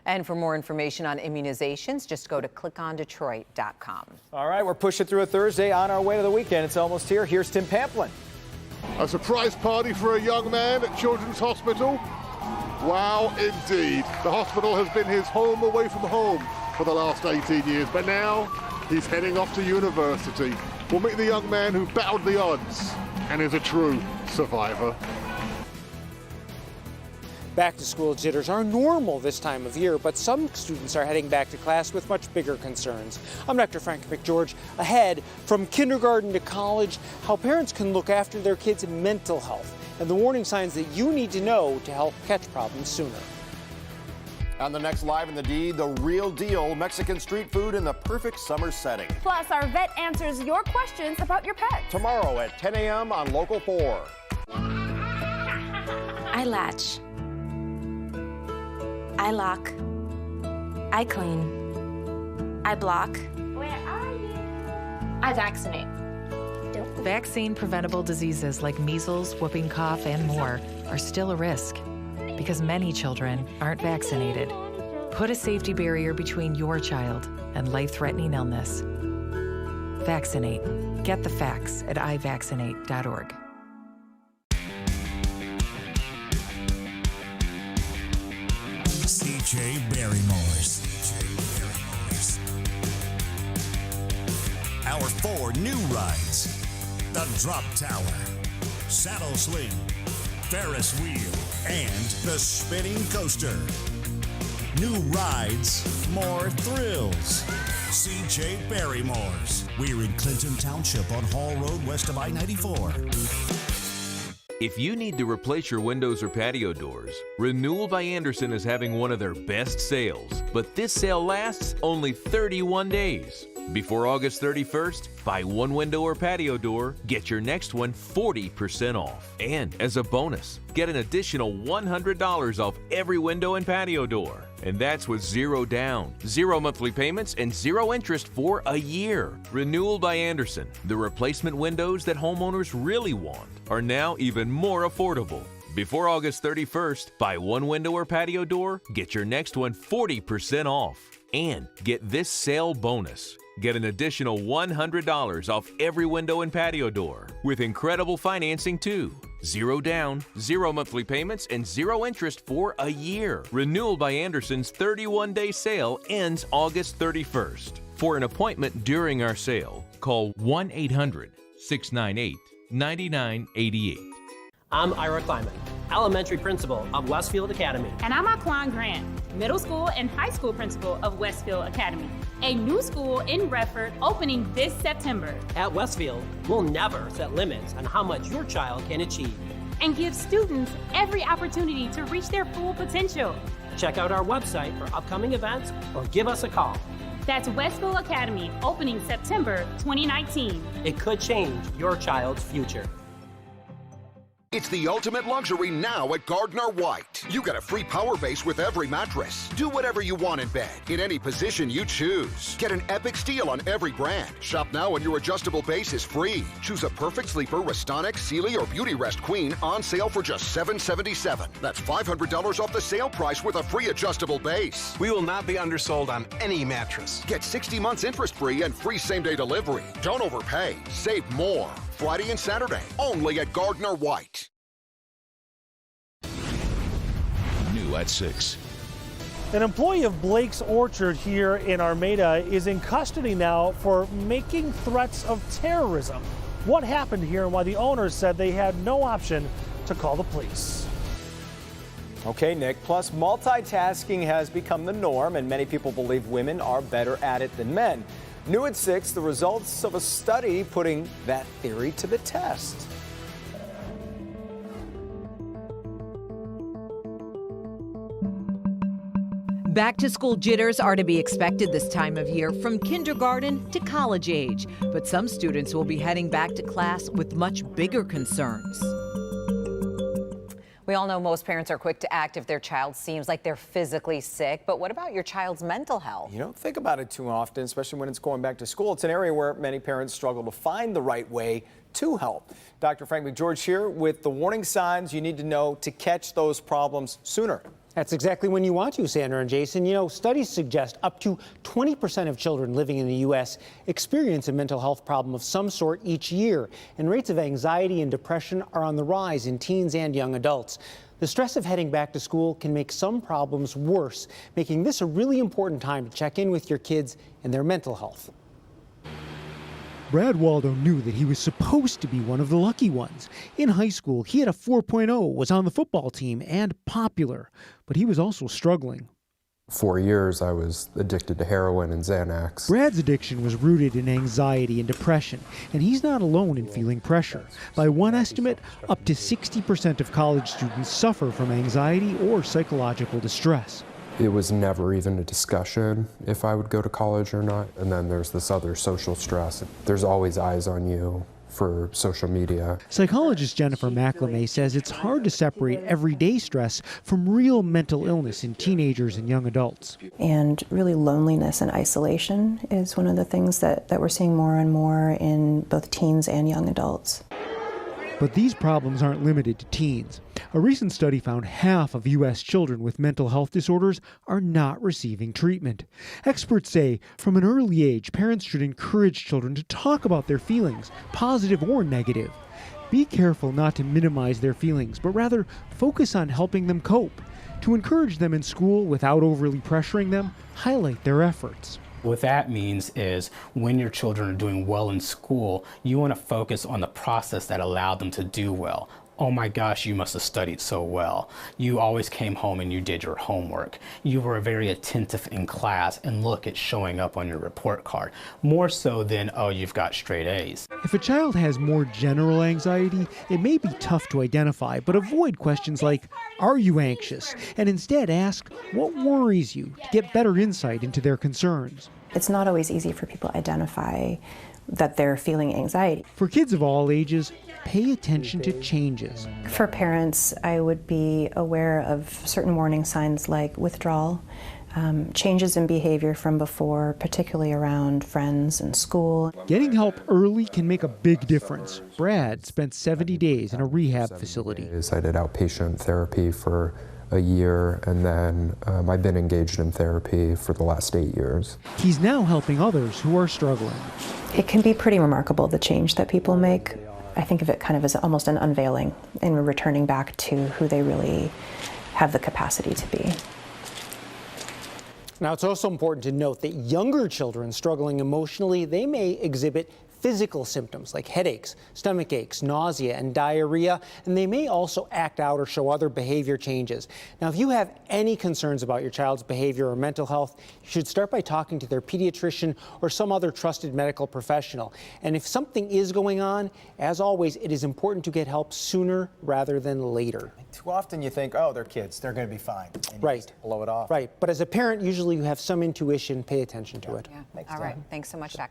And for more information on immunizations, just go to clickondetroit.com. All right, we're pushing through a Thursday on our way to the weekend. It's almost here. Here's Tim Pamplin. A surprise party for a young man at Children's Hospital. Wow, indeed. The hospital has been his home away from home for the last 18 years, but now he's heading off to university. We'll meet the young man who battled the odds and is a true survivor. Back to school jitters are normal this time of year, but some students are heading back to class with much bigger concerns. I'm Dr. Frank McGeorge. Ahead, from kindergarten to college, how parents can look after their kids' mental health and the warning signs that you need to know to help catch problems sooner. On the next Live in the D, the real deal Mexican street food in the perfect summer setting. Plus, our vet answers your questions about your pet. Tomorrow at 10 a.m. on Local 4. I latch. I lock. I clean. I block. Where are you? I vaccinate. Vaccine-preventable diseases like measles, whooping cough, and more are still a risk because many children aren't vaccinated. Put a safety barrier between your child and life-threatening illness. Vaccinate. Get the facts at ivaccinate.org. CJ Barrymore's. Our 4 new rides: the Drop Tower, Saddle Sling, Ferris Wheel, and the Spinning Coaster. New rides, more thrills. CJ Barrymore's. We're in Clinton Township on Hall Road west of I-94. If you need to replace your windows or patio doors, Renewal by Andersen is having one of their best sales, but this sale lasts only 31 days. Before August 31st, buy one window or patio door, get your next one 40% off. And as a bonus, get an additional $100 off every window and patio door. And that's with 0 down, 0 monthly payments, and 0 interest for a year. Renewal by Andersen, the replacement windows that homeowners really want, are now even more affordable. Before August 31st, buy one window or patio door, get your next one 40% off. And get this sale bonus. Get an additional $100 off every window and patio door with incredible financing too. 0 down, 0 monthly payments, and 0 interest for a year. Renewal by Andersen's 31-day sale ends August 31st. For an appointment during our sale, call 1-800-698-9988. I'm Ira Kleiman, elementary principal of Westfield Academy. And I'm Aquan Grant, middle school and high school principal of Westfield Academy, a new school in Redford opening this September. At Westfield, we'll never set limits on how much your child can achieve and give students every opportunity to reach their full potential. Check out our website for upcoming events or give us a call. That's Westfield Academy, opening September 2019. It could change your child's future. It's the ultimate luxury now at Gardner White. You get a free power base with every mattress. Do whatever you want in bed, in any position you choose. Get an epic steal on every brand. Shop now and your adjustable base is free. Choose a perfect sleeper, Restonic, Sealy, or Beauty Rest Queen on sale for just $777. That's $500 off the sale price with a free adjustable base. We will not be undersold on any mattress. Get 60 months interest free and free same-day delivery. Don't overpay. Save more. Friday and Saturday, only at Gardner White. New at 6. An employee of Blake's Orchard here in Armada is in custody now for making threats of terrorism. What happened here and why the owners said they had no option to call the police. Okay, Nick. Plus, multitasking has become the norm, and many people believe women are better at it than men. New at 6, the results of a study putting that theory to the test. Back-to-school jitters are to be expected this time of year from kindergarten to college age, but some students will be heading back to class with much bigger concerns. We all know most parents are quick to act if their child seems like they're physically sick, but what about your child's mental health? You don't think about it too often, especially when it's going back to school. It's an area where many parents struggle to find the right way to help. Dr. Frank McGeorge here with the warning signs you need to know to catch those problems sooner. That's exactly when you want to, Sandra and Jason. You know, studies suggest up to 20% of children living in the U.S. experience a mental health problem of some sort each year, and rates of anxiety and depression are on the rise in teens and young adults. The stress of heading back to school can make some problems worse, making this a really important time to check in with your kids and their mental health. Brad Waldo knew that he was supposed to be one of the lucky ones. In high school, he had a 4.0, was on the football team, and popular. But he was also struggling. 4 years, I was addicted to heroin and Xanax. Brad's addiction was rooted in anxiety and depression, and he's not alone in feeling pressure. By one estimate, up to 60% of college students suffer from anxiety or psychological distress. It was never even a discussion if I would go to college or not. And then there's this other social stress. There's always eyes on you for social media. Psychologist Jennifer McLemay says it's hard to separate everyday stress from real mental illness in teenagers and young adults. And really loneliness and isolation is one of the things that we're seeing more and more in both teens and young adults. But these problems aren't limited to teens. A recent study found half of U.S. children with mental health disorders are not receiving treatment. Experts say from an early age, parents should encourage children to talk about their feelings, positive or negative. Be careful not to minimize their feelings, but rather focus on helping them cope. To encourage them in school without overly pressuring them, highlight their efforts. What that means is when your children are doing well in school, you want to focus on the process that allowed them to do well. Oh my gosh, you must have studied so well. You always came home and you did your homework. You were very attentive in class, and look, it's showing up on your report card. More so than, oh, you've got straight A's. If a child has more general anxiety, it may be tough to identify, but avoid questions like, are you anxious? And instead ask, what worries you, to get better insight into their concerns. It's not always easy for people to identify that they're feeling anxiety. For kids of all ages, pay attention to changes. For parents, I would be aware of certain warning signs like withdrawal, changes in behavior from before, particularly around friends and school. Getting help early can make a big difference. Brad spent 70 days in a rehab facility. I did outpatient therapy for a year, and then I've been engaged in therapy for the last 8 years. He's now helping others who are struggling. It can be pretty remarkable, the change that people make. I think of it kind of as almost an unveiling and returning back to who they really have the capacity to be. Now, it's also important to note that younger children struggling emotionally, they may exhibit physical symptoms like headaches, stomach aches, nausea, and diarrhea, and they may also act out or show other behavior changes. Now, if you have any concerns about your child's behavior or mental health, you should start by talking to their pediatrician or some other trusted medical professional. And if something is going on, as always, it is important to get help sooner rather than later. Too often you think, oh, they're kids, they're going to be fine. And you Right. just blow it off. Right. But as a parent, usually you have some intuition. Pay attention to it. All right. Thanks so much, Jack.